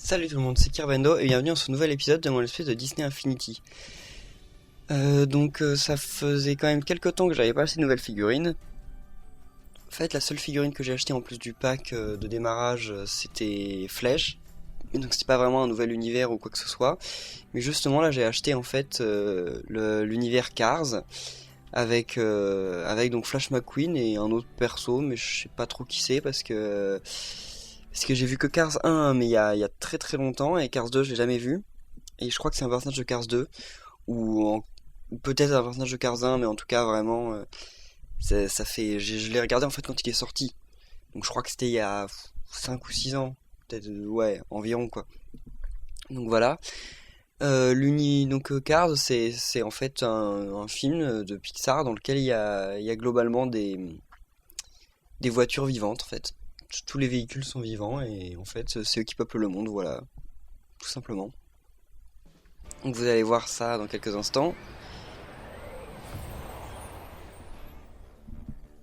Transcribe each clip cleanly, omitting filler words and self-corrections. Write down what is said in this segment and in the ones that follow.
Salut tout le monde, c'est Kirbendo et bienvenue dans ce nouvel épisode de mon let's play de Disney Infinity. Ça faisait quand même quelques temps que j'avais pas acheté de nouvelles figurines. En fait, la seule figurine que j'ai achetée en plus du pack de démarrage, c'était Flèche. Et donc c'était pas vraiment un nouvel univers ou quoi que ce soit. Mais justement là j'ai acheté en fait l'univers Cars avec donc Flash McQueen et un autre perso, mais je sais pas trop qui c'est parce que j'ai vu que Cars 1 mais il y a très très longtemps, et Cars 2 je l'ai jamais vu. Et je crois que c'est un personnage de Cars 2 ou peut-être un personnage de Cars 1, mais en tout cas vraiment ça fait je l'ai regardé en fait quand il est sorti. Donc je crois que c'était il y a 5 ou 6 ans, peut-être ouais, environ quoi. Donc voilà. Cars c'est en fait un film de Pixar dans lequel il y a globalement des voitures vivantes en fait. Tous les véhicules sont vivants et en fait c'est eux qui peuplent le monde, voilà, tout simplement. Donc vous allez voir ça dans quelques instants.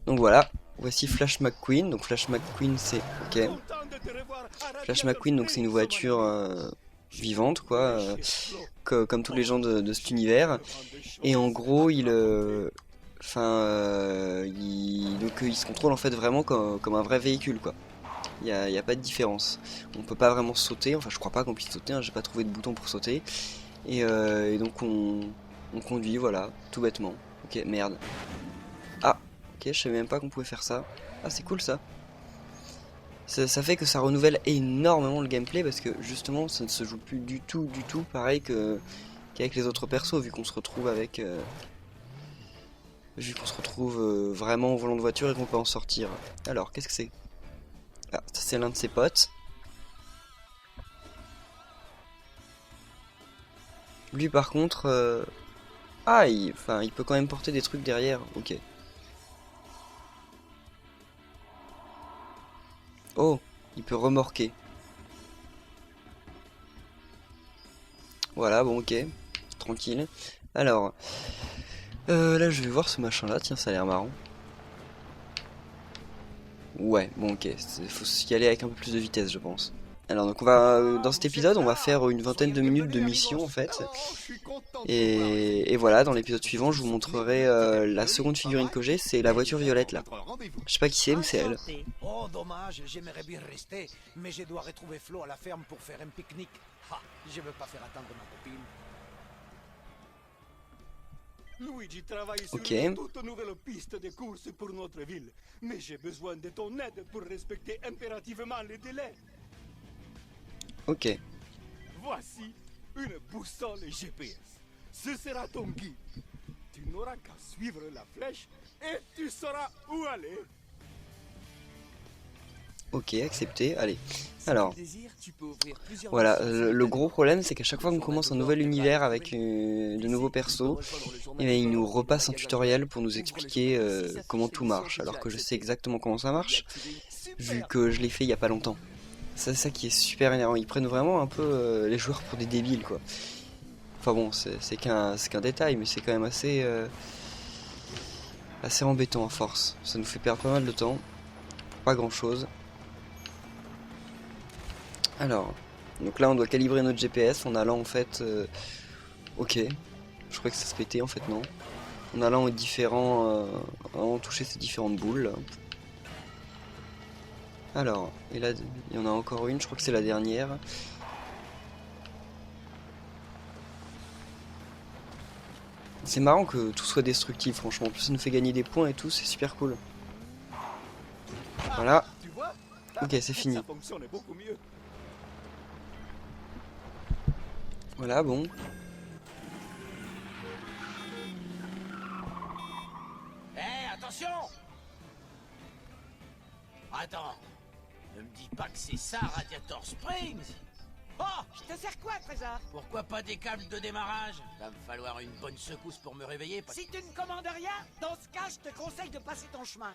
Donc voilà, voici Flash McQueen. Donc Flash McQueen c'est ok. Flash McQueen donc c'est une voiture vivante quoi, comme tous les gens de cet univers. Et en gros il se contrôle en fait vraiment comme un vrai véhicule quoi. Il y a pas de différence. On peut pas vraiment sauter, enfin je crois pas qu'on puisse sauter, hein, j'ai pas trouvé de bouton pour sauter. Et donc on conduit, voilà, tout bêtement. Ok, merde. Ah, ok, je savais même pas qu'on pouvait faire ça. Ah, c'est cool ça. Ça fait que ça renouvelle énormément le gameplay parce que justement ça ne se joue plus du tout pareil qu'avec les autres persos, vu qu'on se retrouve vraiment au volant de voiture et qu'on peut en sortir. Alors, qu'est-ce que c'est? Ah, ça c'est l'un de ses potes. Lui par contre, ah, il peut quand même porter des trucs derrière, ok. Oh, il peut remorquer. Voilà, bon, ok, tranquille. Alors, là je vais voir ce machin là, tiens, ça a l'air marrant. Ouais, bon, ok, faut y aller avec un peu plus de vitesse, je pense. Alors, donc dans cet épisode, on va faire une vingtaine de minutes de mission en fait. Et voilà, dans l'épisode suivant, je vous montrerai la seconde figurine que j'ai, c'est la voiture violette là. Je sais pas qui c'est, mais c'est elle. Oh, dommage, j'aimerais bien rester, mais je dois retrouver Flo à la ferme pour faire un pique-nique. Ah, je veux pas faire attendre ma copine. Luigi travaille sur Ok. une toute nouvelle piste de course pour notre ville, mais j'ai besoin de ton aide pour respecter impérativement les délais. Ok. Voici une boussole GPS. Ce sera ton guide. Tu n'auras qu'à suivre la flèche et tu sauras où aller. Ok, accepté, allez. Alors, voilà, le gros problème c'est qu'à chaque fois qu'on commence un nouvel univers avec de nouveaux persos, et bien, il nous repasse un tutoriel pour nous expliquer comment tout marche, alors que je sais exactement comment ça marche, vu que je l'ai fait il y a pas longtemps. C'est ça qui est super énervant, ils prennent vraiment un peu les joueurs pour des débiles quoi. Enfin bon, c'est qu'un détail, mais c'est quand même assez embêtant à force. Ça nous fait perdre pas mal de temps, pour pas grand chose. Alors, donc là on doit calibrer notre GPS en allant en fait... ok, je croyais que ça se pétait en fait non. En allant aux différents... en allant toucher ces différentes boules. Alors, et là il y en a encore une, je crois que c'est la dernière. C'est marrant que tout soit destructif franchement, en plus ça nous fait gagner des points et tout, c'est super cool. Voilà, Tu vois? ok c'est fini. Ça fonctionne beaucoup mieux. Voilà, bon. Hé, attention! Attends, ne me dis pas que c'est ça, Radiator Springs! Oh! Je te sers quoi, Trésor? Pourquoi pas des câbles de démarrage? Va me falloir une bonne secousse pour me réveiller. Si tu ne commandes rien, dans ce cas, je te conseille de passer ton chemin.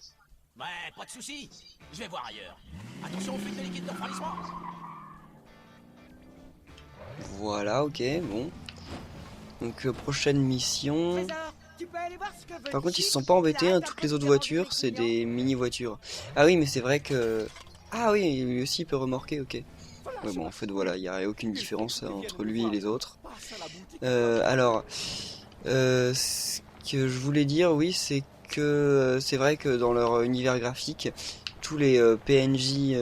Ouais, pas de soucis, je vais voir ailleurs. Attention aux fuites de liquide de refroidissement! Voilà, ok, bon. Donc prochaine mission. Trésor, tu peux aller voir ce que veut Par contre ils se Chic. sont pas embêtés, Ça hein, arrête toutes un les peu autres de voitures déranger c'est les clients. des mini voitures. Ah oui mais c'est vrai que... Ah oui, lui aussi il peut remorquer, ok. Ouais, bon, en fait, voilà, il n'y a aucune différence entre lui et les autres. Passe à la boutique. Alors, ce que je voulais dire, oui, c'est que c'est vrai que dans leur univers graphique, tous les PNJ,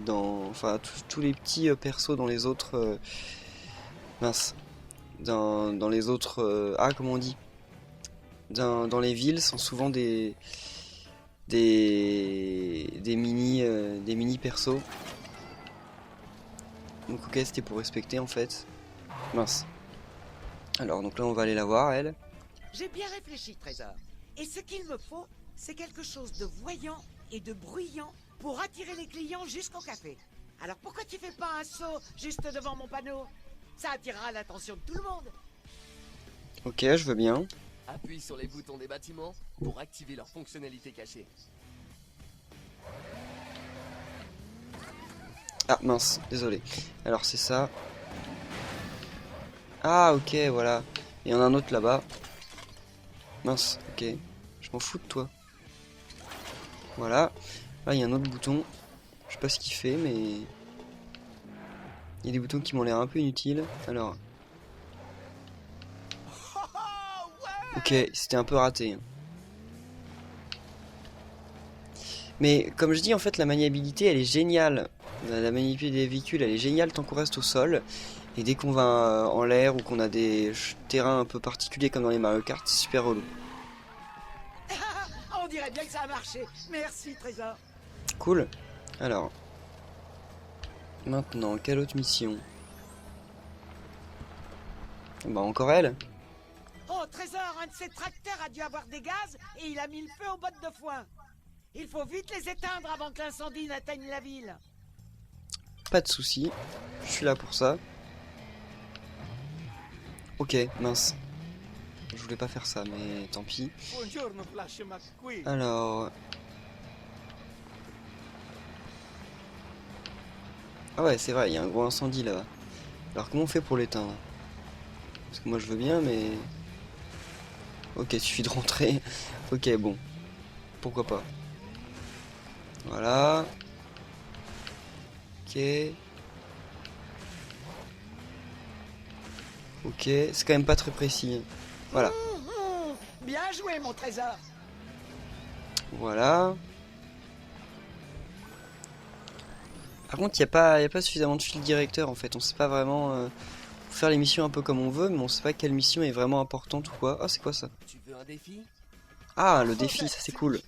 enfin, tous les petits persos dans les autres... mince. Dans les autres... comment on dit? Dans les villes sont souvent des mini persos. Donc ok, c'était pour respecter en fait. Mince. Alors donc là on va aller la voir elle. J'ai bien réfléchi, Trésor. Et ce qu'il me faut, c'est quelque chose de voyant et de bruyant pour attirer les clients jusqu'au café. Alors pourquoi tu fais pas un saut juste devant mon panneau? Ça attirera l'attention de tout le monde. Ok, je veux bien. Appuie sur les boutons des bâtiments pour activer leur fonctionnalité cachée. Ah mince, désolé. Alors c'est ça. Ah ok, voilà. Il y en a un autre là-bas. Mince, ok. Je m'en fous de toi. Voilà. Là il y a un autre bouton. Je sais pas ce qu'il fait mais... Il y a des boutons qui m'ont l'air un peu inutiles. Alors... Ok, c'était un peu raté. Mais comme je dis, en fait, la maniabilité, elle est géniale. La maniabilité des véhicules, elle est géniale tant qu'on reste au sol. Et dès qu'on va en l'air ou qu'on a des terrains un peu particuliers comme dans les Mario Kart, c'est super relou. On dirait bien que ça a marché. Merci, Trésor. Cool. Alors. Maintenant, quelle autre mission? Bah encore elle. Oh, Trésor, un de ces tracteurs a dû avoir des gaz et il a mis le feu aux bottes de foin. Il faut vite les éteindre avant que l'incendie n'atteigne la ville. Pas de soucis. Je suis là pour ça. Ok, mince. Je voulais pas faire ça, mais tant pis. Buongiorno, Flash McQueen. Alors... Ah ouais, c'est vrai, il y a un gros incendie là-bas. Alors comment on fait pour l'éteindre? Parce que moi je veux bien, mais... Ok, il suffit de rentrer. Ok, bon. Pourquoi pas. Voilà. Ok. Ok, c'est quand même pas très précis. Voilà. Bien joué, mon Trésor. Voilà. Par contre, il n'y a pas suffisamment de fil directeur en fait. On sait pas vraiment faire les missions un peu comme on veut, mais on sait pas quelle mission est vraiment importante ou quoi. Ah, c'est quoi ça? Tu veux un défi? Ah, le défi, ça c'est cool.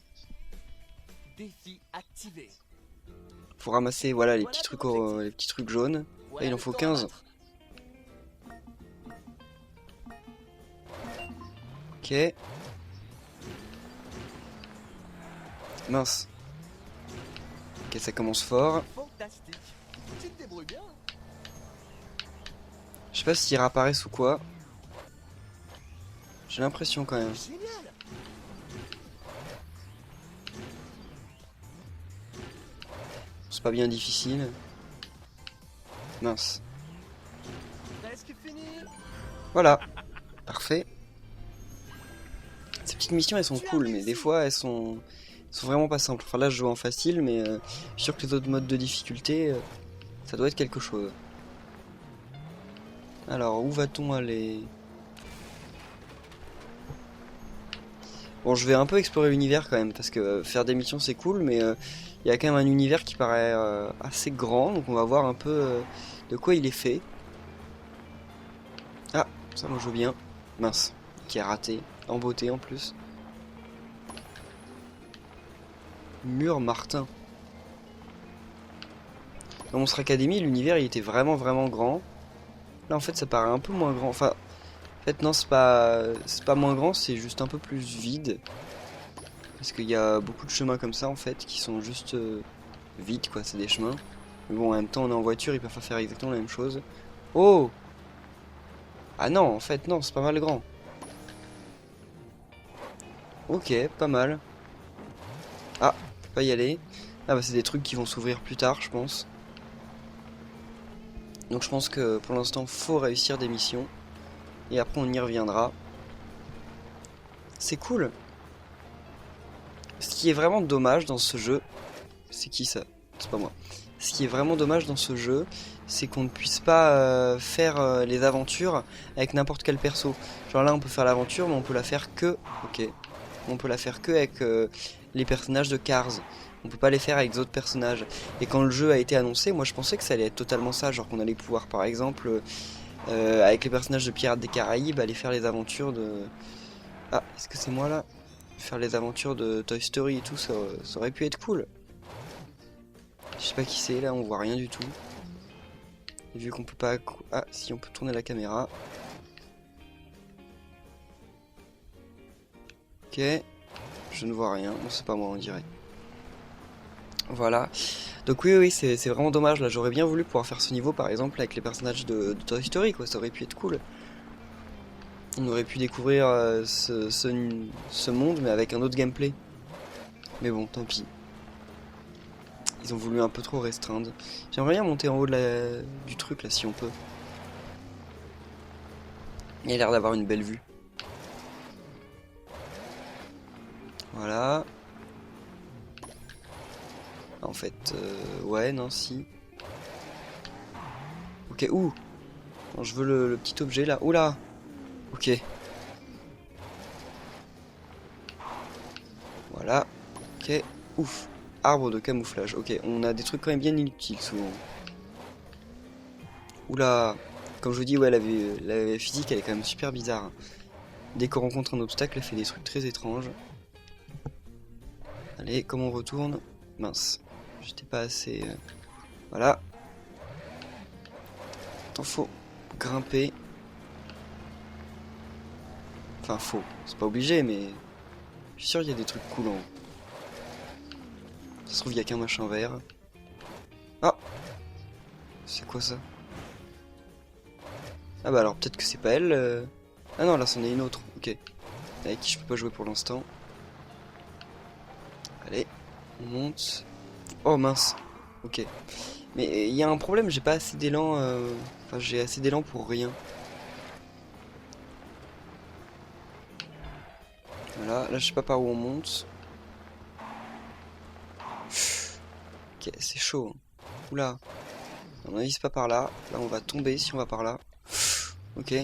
Défi activé. Faut ramasser voilà les petits trucs jaunes. Voilà Là, il en le faut temps à 15. battre. Ok. Mince. Ok, ça commence fort. Fantastique. Tu te débrouilles bien. Je sais pas s'ils réapparaissent ou quoi. J'ai l'impression quand même. Génial. C'est pas bien difficile. Mince. Presque fini. Voilà. Parfait. Ces petites missions elles sont cool, mais des fois elles sont vraiment pas simples. Enfin là je joue en facile, mais je suis sûr que les autres modes de difficulté, ça doit être quelque chose. Alors où va-t-on aller? Bon, je vais un peu explorer l'univers quand même, parce que faire des missions c'est cool, mais il y a quand même un univers qui paraît assez grand, donc on va voir un peu de quoi il est fait. Ah, ça moi je veux bien. Mince, qui a raté, en beauté en plus. Mur Martin. Dans Monstre Academy, l'univers il était vraiment grand. Là en fait ça paraît un peu moins grand, enfin... En fait non, c'est pas moins grand, c'est juste un peu plus vide. Parce qu'il y a beaucoup de chemins comme ça en fait qui sont juste vides quoi, c'est des chemins. Mais bon, en même temps on est en voiture, ils peuvent pas faire exactement la même chose. Oh! Ah non, en fait non, c'est pas mal grand. Ok, pas mal. Ah, faut pas y aller. Ah bah c'est des trucs qui vont s'ouvrir plus tard je pense. Donc je pense que pour l'instant faut réussir des missions. Et après on y reviendra. C'est cool. Ce qui est vraiment dommage dans ce jeu... C'est qui ça? C'est pas moi. Ce qui est vraiment dommage dans ce jeu, c'est qu'on ne puisse pas faire les aventures avec n'importe quel perso. Genre là on peut faire l'aventure mais on peut la faire que... Ok. On peut la faire que avec les personnages de Cars. On peut pas les faire avec d'autres personnages. Et quand le jeu a été annoncé, moi je pensais que ça allait être totalement ça. Genre qu'on allait pouvoir par exemple, avec les personnages de Pirates des Caraïbes, aller faire les aventures de... Ah, est-ce que c'est moi là? Faire les aventures de Toy Story et tout, ça aurait pu être cool. Je sais pas qui c'est là, on voit rien du tout. Et vu qu'on peut pas... Ah, si on peut tourner la caméra. Ok. Je ne vois rien. Bon, c'est pas moi, on dirait. Voilà. Donc oui, c'est vraiment dommage. Là, j'aurais bien voulu pouvoir faire ce niveau, par exemple, avec les personnages de Toy Story, quoi. Ça aurait pu être cool. On aurait pu découvrir ce monde, mais avec un autre gameplay. Mais bon, tant pis. Ils ont voulu un peu trop restreindre. J'aimerais bien monter en haut du truc, là, si on peut. Il a l'air d'avoir une belle vue. Voilà. En fait, ouais, non, si. Ok, ouh. Non, je veux le petit objet là. Oula. Ok. Voilà. Ok. Ouf. Arbre de camouflage. Ok, on a des trucs quand même bien inutiles souvent. Oula. Comme je vous dis, ouais, la physique elle est quand même super bizarre. Dès qu'on rencontre un obstacle, elle fait des trucs très étranges. Allez, comment on retourne? Mince. J'étais pas assez... Voilà. Attends, faut grimper. Enfin, faut. C'est pas obligé, mais... Je suis sûr qu'il y a des trucs cool en haut. Ça se trouve, il y a qu'un machin vert. Ah! C'est quoi ça? Ah bah alors, peut-être que c'est pas elle. Ah non, là, c'en est une autre. Ok. Avec qui je peux pas jouer pour l'instant. Allez, on monte. Oh mince. Ok. Mais il y a un problème, j'ai pas assez d'élan. Enfin, j'ai assez d'élan pour rien. Voilà, là je sais pas par où on monte. Ok, c'est chaud. Hein. Oula. À mon avis, c'est pas par là. Là, on va tomber si on va par là. Ok.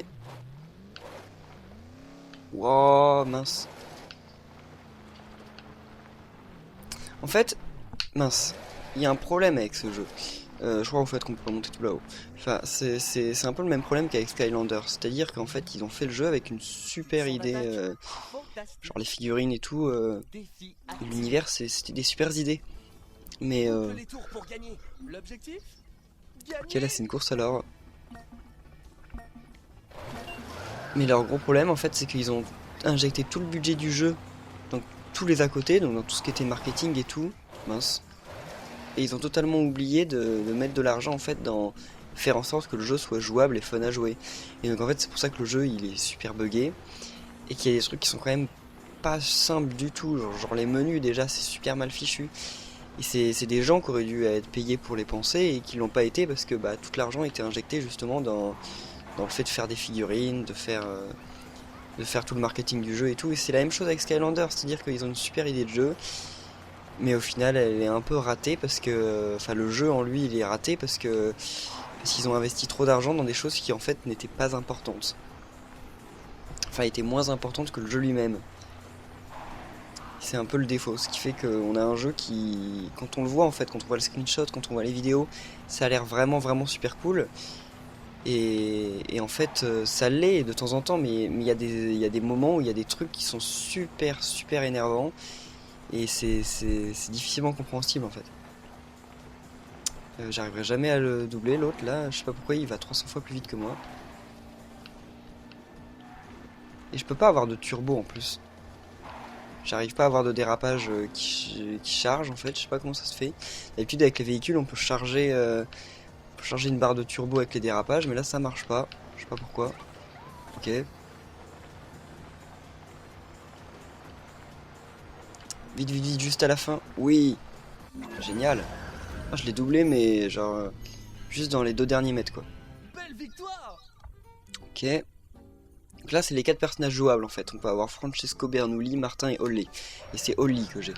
Wow, mince. En fait, mince. Il y a un problème avec ce jeu. Je crois en fait qu'on peut pas monter tout là-haut. Enfin, c'est un peu le même problème qu'avec Skylander. C'est-à-dire qu'en fait, ils ont fait le jeu avec une super idée. Genre les figurines et tout. L'univers, c'était des super idées. Mais ok, là c'est une course alors. Mais leur gros problème en fait, c'est qu'ils ont injecté tout le budget du jeu dans tous les à côté, donc dans tout ce qui était marketing et tout. Mince. Et ils ont totalement oublié de mettre de l'argent en fait dans faire en sorte que le jeu soit jouable et fun à jouer. Et donc en fait c'est pour ça que le jeu il est super buggé et qu'il y a des trucs qui sont quand même pas simples du tout. Genre les menus déjà c'est super mal fichu. Et c'est des gens qui auraient dû être payés pour les penser et qui l'ont pas été parce que bah, tout l'argent était injecté justement dans le fait de faire des figurines, de faire tout le marketing du jeu et tout. Et c'est la même chose avec Skylander, c'est-à-dire qu'ils ont une super idée de jeu. Mais au final, elle est un peu ratée parce que... Enfin, le jeu en lui, il est raté parce qu'ils ont investi trop d'argent dans des choses qui, en fait, n'étaient pas importantes. Enfin, étaient moins importantes que le jeu lui-même. C'est un peu le défaut, ce qui fait qu'on a un jeu qui... Quand on le voit, en fait, quand on voit le screenshot, quand on voit les vidéos, ça a l'air vraiment, vraiment super cool. Et en fait, ça l'est de temps en temps, mais il y a des moments où il y a des trucs qui sont super, super énervants. Et c'est difficilement compréhensible en fait. J'arriverai jamais à le doubler, l'autre là, je sais pas pourquoi il va 300 fois plus vite que moi. Et je peux pas avoir de turbo en plus. J'arrive pas à avoir de dérapage qui charge en fait, je sais pas comment ça se fait. D'habitude avec les véhicules on peut charger une barre de turbo avec les dérapages, mais là ça marche pas, je sais pas pourquoi. Ok. Vite, vite, vite, juste à la fin. Oui. Génial. Ah, je l'ai doublé, mais genre... juste dans les 2 derniers mètres, quoi. Belle victoire! Ok. Donc là, c'est les 4 personnages jouables, en fait. On peut avoir Francesco, Bernoulli, Martin et Holly. Et c'est Holly que j'ai.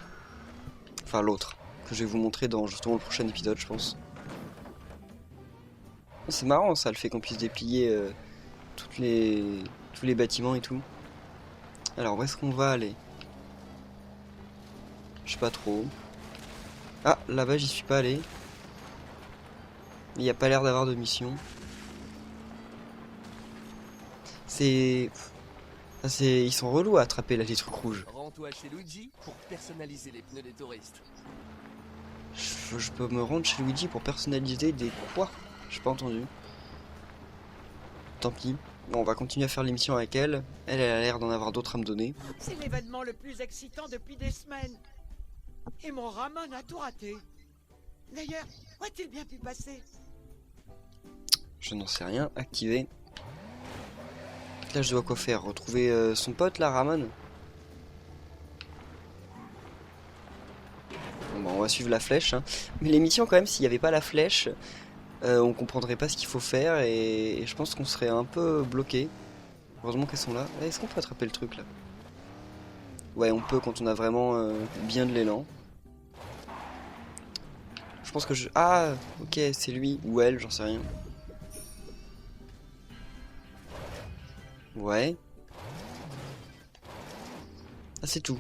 Enfin, l'autre. Que je vais vous montrer dans justement le prochain épisode, je pense. C'est marrant ça, le fait qu'on puisse déplier tous les bâtiments et tout. Alors où est-ce qu'on va aller? Je sais pas trop. Ah, là-bas j'y suis pas allé. Il n'y a pas l'air d'avoir de mission. Ils sont relous à attraper là, les trucs rouges. Rends-toi chez Luigi pour personnaliser les pneus des touristes. Je peux me rendre chez Luigi pour personnaliser des quoi? J'ai pas entendu. Tant pis. Bon, on va continuer à faire l'émission avec elle. Elle a l'air d'en avoir d'autres à me donner. C'est l'événement le plus excitant depuis des semaines. Et mon Ramon a tout raté. D'ailleurs, où a-t-il bien pu passer? Je n'en sais rien. Activer. Là, je dois quoi faire? Retrouver son pote là, Ramon? Bon, bah, on va suivre la flèche. Hein. Mais l'émission, quand même, s'il n'y avait pas la flèche, on comprendrait pas ce qu'il faut faire et je pense qu'on serait un peu bloqué. Heureusement qu'elles sont là. Est-ce qu'on peut attraper le truc là? Ouais, on peut quand on a vraiment bien de l'élan. Je pense que je... Ah, ok, c'est lui ou elle, j'en sais rien. Ouais. Ah, c'est tout.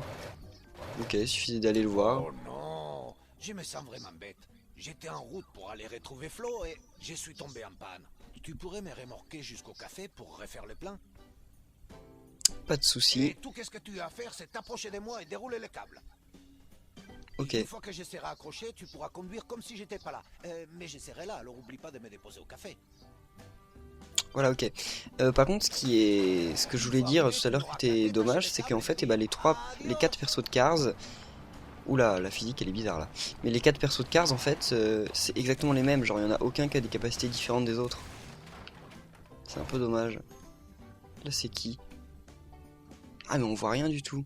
Ok, il suffisait d'aller le voir. Oh non, je me sens vraiment bête. J'étais en route pour aller retrouver Flo et je suis tombé en panne. Tu pourrais me remorquer jusqu'au café pour refaire le plein? Pas de soucis. Et tout ce que tu as à faire, c'est t'approcher de moi et dérouler le câble. Ok. Une fois que je serai accroché, tu pourras conduire comme si j'étais pas là. Mais je serai là, alors oublie pas de me déposer au café. Voilà, ok. Par contre, ce que je voulais dire tout à l'heure qui était dommage, c'est qu'en fait, les 4 persos de Cars... Oula, la physique elle est bizarre là. Mais les 4 persos de Cars, en fait, c'est exactement les mêmes. Genre, il n'y en a aucun qui a des capacités différentes des autres. C'est un peu dommage. Là, c'est qui? Ah, mais on voit rien du tout.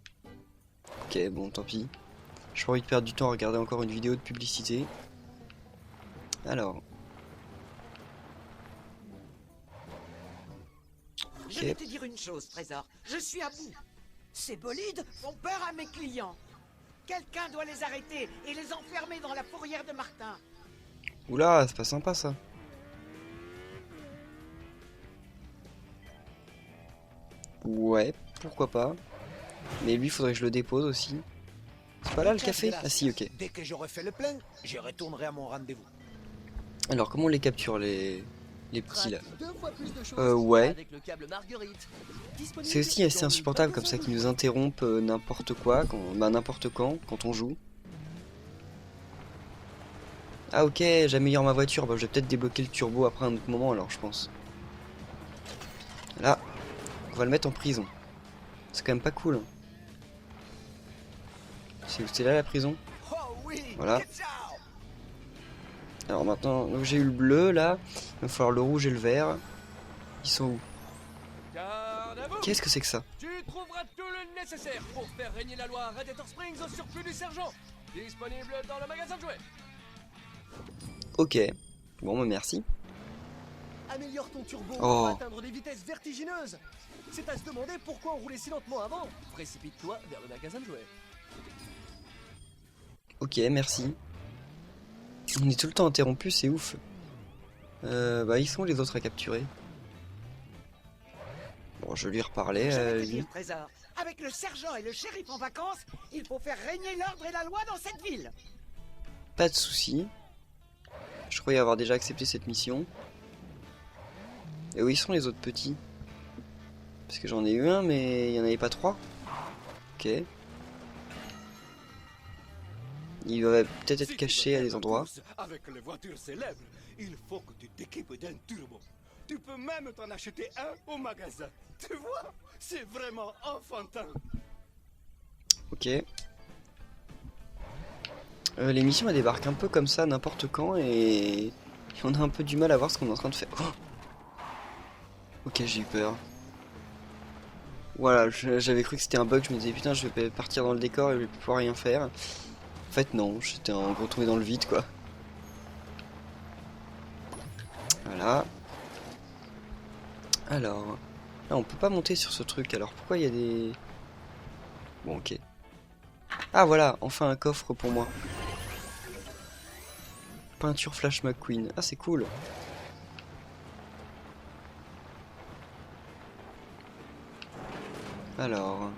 Ok, bon, tant pis. J'ai pas envie de perdre du temps à regarder encore une vidéo de publicité. Alors... Je vais te dire une chose, Trésor. Je suis à bout. Ces bolides font peur à mes clients. Quelqu'un doit les arrêter et les enfermer dans la fourrière de Martin. Oula, c'est pas sympa ça. Ouais, pourquoi pas. Mais lui, faudrait que je le dépose aussi. C'est pas là le café? Ah si, ok. Dès que j'aurai fait le plein, je retournerai à mon rendez-vous. Alors, comment on les capture, les petits là? Pratique 2 fois plus de choses Ouais. avec le câble Marguerite. Disponible C'est aussi assez dans insupportable une comme ça boîte qu'ils nous interrompent n'importe quoi, n'importe quand on joue. Ah ok, j'améliore ma voiture, bah, je vais peut-être débloquer le turbo après un autre moment alors je pense. Là, on va le mettre en prison. C'est quand même pas cool. Hein. C'est là la prison? Oh oui, Voilà. get out. Alors maintenant, donc j'ai eu le bleu là, il va falloir le rouge et le vert. Ils sont où? Garde à vous. Qu'est-ce que c'est que ça? Tu trouveras tout le nécessaire pour faire régner la loi à Radiator Springs au surplus du sergent. Disponible dans le magasin de jouets. Ok, bon bah merci. Améliore ton turbo Oh. pour atteindre des vitesses vertigineuses. C'est à se demander pourquoi on roulait si lentement avant. Précipite-toi vers le magasin de jouets. Ok, merci. On est tout le temps interrompu, c'est ouf. Bah ils sont les autres à capturer. Bon, je vais lui reparler. Je vais te lui. dire, Trésor. Avec le sergent et le shérif en vacances, il faut faire régner l'ordre et la loi dans cette ville. Pas de soucis. Je croyais avoir déjà accepté cette mission. Et où ils sont les autres petits? Parce que j'en ai eu un, mais il n'y en avait pas 3. Ok. Il va peut-être être Si tu caché veux à faire des la endroits. course avec les voitures célèbres, il faut que tu t'équipes d'un turbo. Tu peux même t'en acheter un au magasin. Tu vois, c'est vraiment enfantin. Ok. L'émission elle débarque un peu comme ça n'importe quand et on a un peu du mal à voir ce qu'on est en train de faire. Oh, ok, j'ai eu peur. Voilà, j'avais cru que c'était un bug, je me disais putain je vais partir dans le décor et je vais plus pouvoir rien faire. En fait non, j'étais en gros tombé dans le vide quoi. Voilà. Alors, là on peut pas monter sur ce truc, alors pourquoi il y a des... Bon ok. Ah voilà, enfin un coffre pour moi. Peinture Flash McQueen, ah c'est cool. Alors.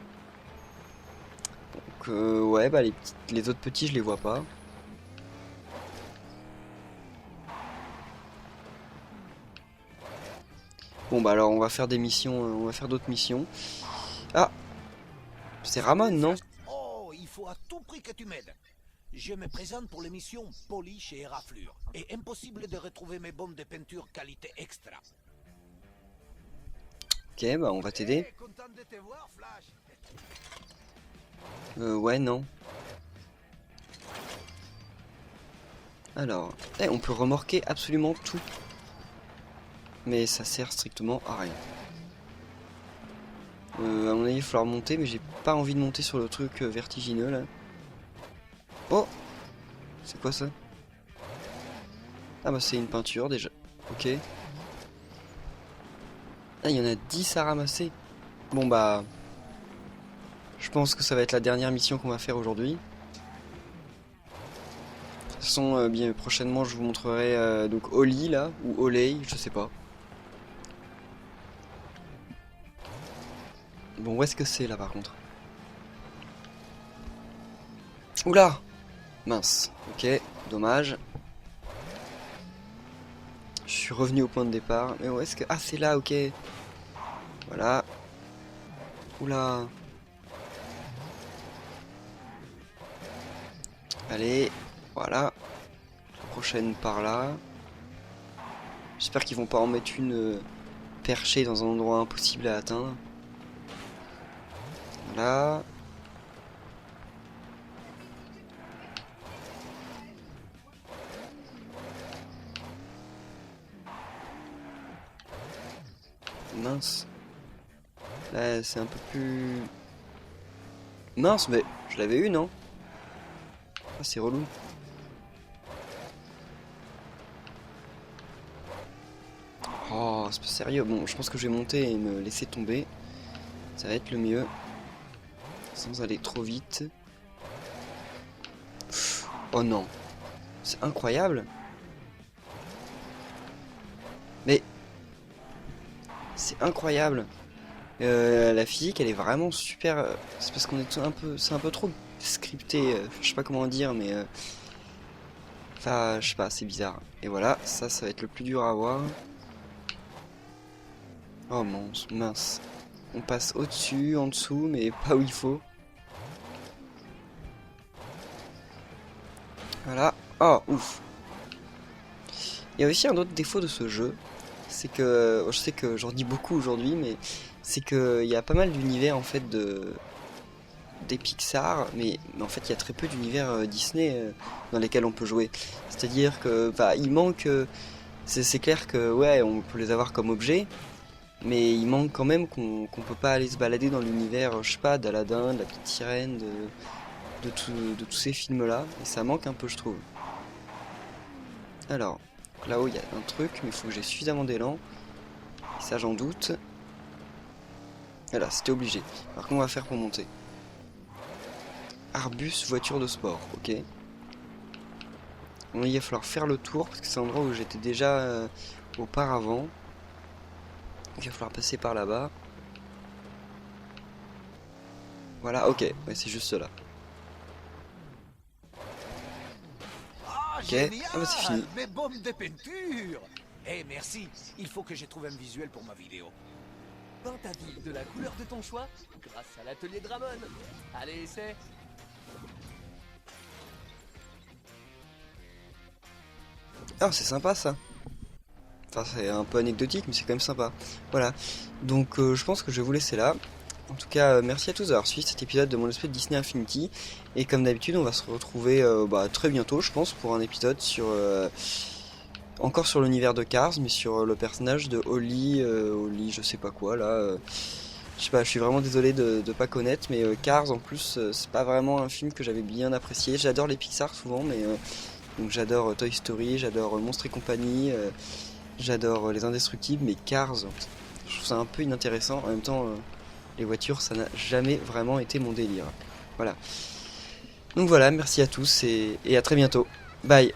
Donc, ouais, bah les autres petits, je les vois pas. Bon, bah alors, on va faire des missions, on va faire d'autres missions. Ah! C'est Ramon, non? Oh, il faut à tout prix que tu m'aides. Je me présente pour l'émission Polish et Éraflure. Et impossible de retrouver mes bombes de peinture qualité extra. Ok, bah on va t'aider. Content de te voir, Flash. Ouais, non. Alors, on peut remorquer absolument tout. Mais ça sert strictement à rien. À mon avis, il va falloir monter, mais j'ai pas envie de monter sur le truc vertigineux là. Oh! C'est quoi ça? Ah bah c'est une peinture déjà. Ok. Ah, il y en a 10 à ramasser. Bon bah... Je pense que ça va être la dernière mission qu'on va faire aujourd'hui. De toute façon, bien prochainement, je vous montrerai donc Oli là, ou Olay, je sais pas. Bon, où est-ce que c'est là par contre? Oula! Mince, ok, dommage. Je suis revenu au point de départ. Mais où est-ce que... Ah, c'est là, ok. Voilà. Oula. Allez, voilà. La prochaine par là. J'espère qu'ils vont pas en mettre une perchée dans un endroit impossible à atteindre. Voilà. Mince. Là, c'est un peu plus... Mince, mais je l'avais eu, non? Ah, c'est relou. Oh, c'est pas sérieux. Bon, je pense que je vais monter et me laisser tomber. Ça va être le mieux. Sans aller trop vite. Oh non. C'est incroyable. Mais... C'est incroyable. La physique, elle est vraiment super... C'est parce qu'on est un peu... C'est un peu trop scripté. Je sais pas comment dire, mais... Enfin, je sais pas, c'est bizarre. Et voilà, ça va être le plus dur à avoir. Oh mince. On passe au-dessus, en dessous, mais pas où il faut. Voilà. Oh, ouf. Il y a aussi un autre défaut de ce jeu. C'est que, je sais que j'en dis beaucoup aujourd'hui, mais c'est qu'il y a pas mal d'univers en fait des Pixar, mais en fait il y a très peu d'univers Disney dans lesquels on peut jouer. C'est-à-dire que, bah, il manque... c'est clair que, ouais, on peut les avoir comme objets, mais il manque quand même qu'on peut pas aller se balader dans l'univers, je sais pas, d'Aladin, de la petite sirène, de tous ces films-là, et ça manque un peu, je trouve. Alors, là-haut, il y a un truc, mais il faut que j'ai suffisamment d'élan, et ça j'en doute. Voilà, c'était obligé. Alors comment on va faire pour monter? Arbus, voiture de sport, ok. Bon, il va falloir faire le tour, parce que c'est un endroit où j'étais déjà auparavant. Il va falloir passer par là-bas. Voilà, ok, ouais, c'est juste là. Ah, Ok, génial, ah bah c'est fini. mes bombes de peinture. Eh, merci. Il faut que je trouve un visuel pour ma vidéo. Peins ta ville de la couleur de ton choix grâce à l'atelier de Ramon. Allez, essaie. Ah, c'est sympa ça. Enfin, c'est un peu anecdotique, mais c'est quand même sympa. Voilà. Donc, je pense que je vais vous laisser là. En tout cas, merci à tous d'avoir suivi cet épisode de mon espèce de Disney Infinity. Et comme d'habitude, on va se retrouver très bientôt, je pense, pour un épisode sur... encore sur l'univers de Cars, mais sur le personnage de Oli, je sais pas quoi, là... je sais pas, je suis vraiment désolé de pas connaître, mais Cars, en plus, c'est pas vraiment un film que j'avais bien apprécié. J'adore les Pixar, souvent, mais... donc j'adore Toy Story, j'adore Monstres et compagnie, j'adore Les Indestructibles, mais Cars, je trouve ça un peu inintéressant. En même temps, les voitures, ça n'a jamais vraiment été mon délire. Voilà. Donc voilà, merci à tous et à très bientôt. Bye.